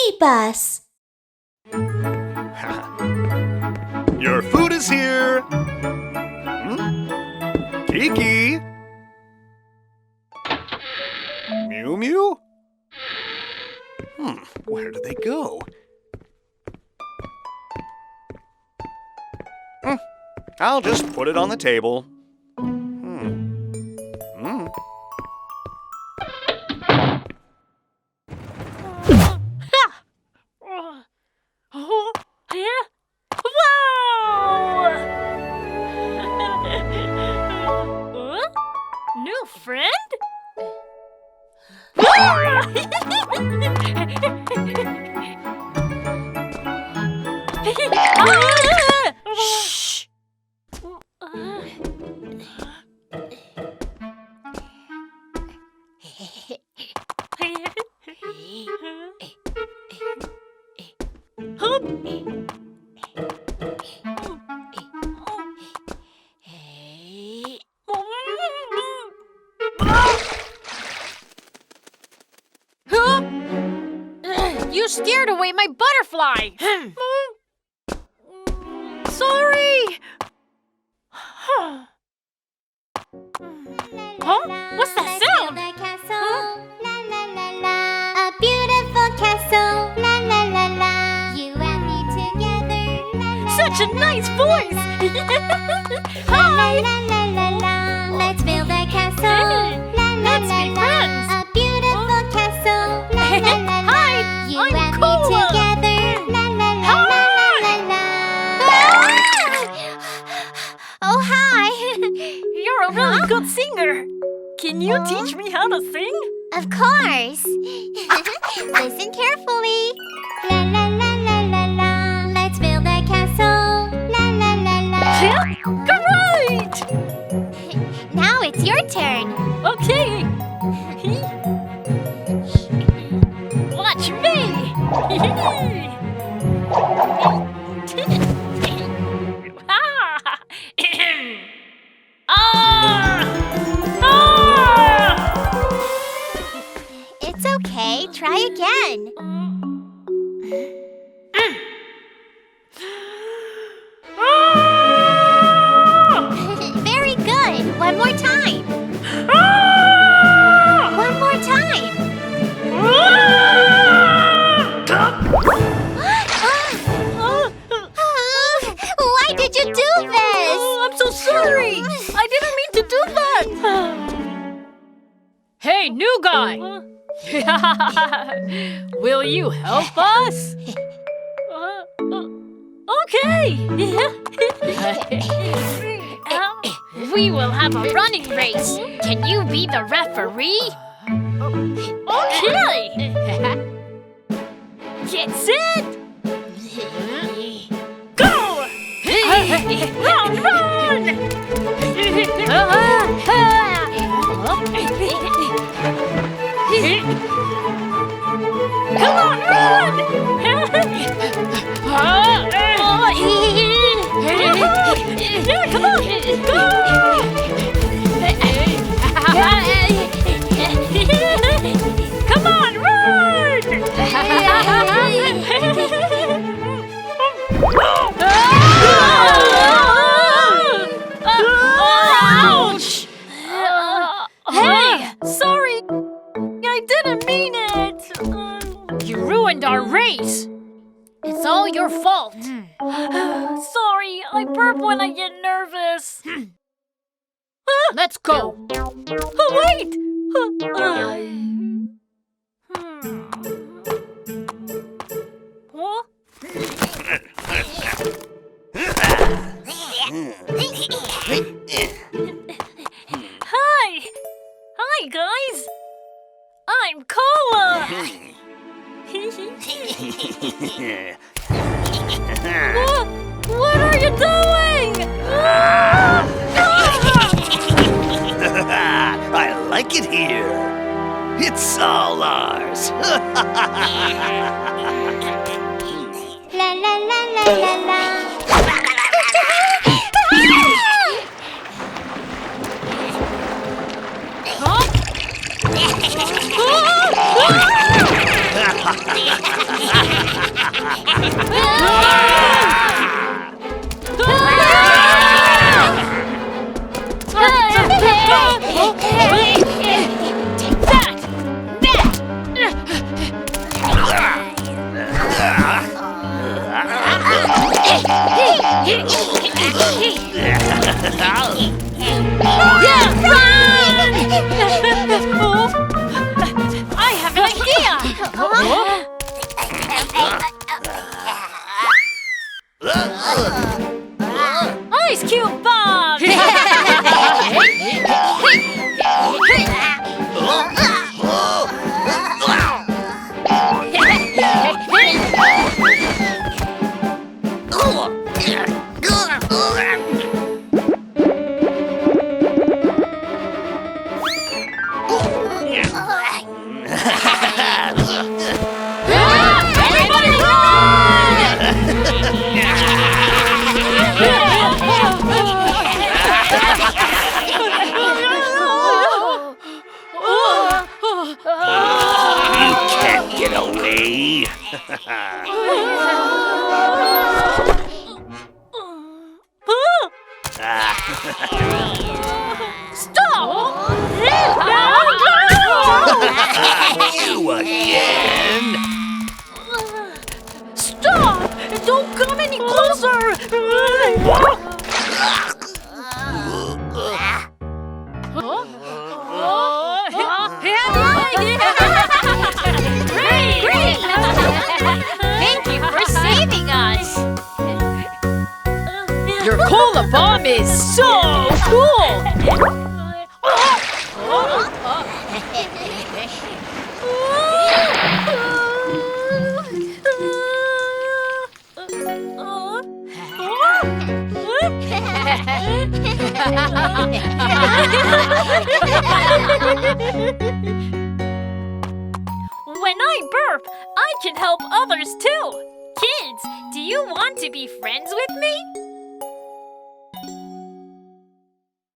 BabyBus. Your food is here. Kiki. Miumiu? Where did they go? I'll just put it on the table. New friend? Shh. You scared away my butterfly! Sorry! Huh? What's that sound? A beautiful castle, la la la la. You and me together, la la. Such a nice voice! Hi! La la la la. Let's build a castle, la la Let's la be la. friends. A beautiful castle, la la la la. Hi! You I'm and Cola. me together, la la la Hi. la la la. Oh hi! You're a really good singer! Can you teach me how to sing? Of course. Listen carefully. La la la la la la. Let's build a castle. La la la la. Great! Now it's your turn. Okay. Watch me! It's okay. Try again. Very good. One more time. One more time. Why did you do this? I'm so sorry! I didn't mean to do that! Hey, new guy! Will you help us? Okay! We will have a running race. Can you be the referee? Okay! Get set! Go! Run, run! Come on, run! Yeah, come on, go! Come on, run! Ouch! Hey, sorry. I didn't mean it. You ruined our race. It's all your fault. Sorry, I burp when I get nervous. Let's go. Wait! Huh? Hi! Hi, guys! I'm Cola! What are you doing? I like it here. It's all ours. La la la la la la. Huh? Okay. Stop! You again? Stop! Don't come any closer! Great! Thank you for saving us. Your cola bomb is so cool! When I burp, I can help others too. Kids, do you want to be friends with me?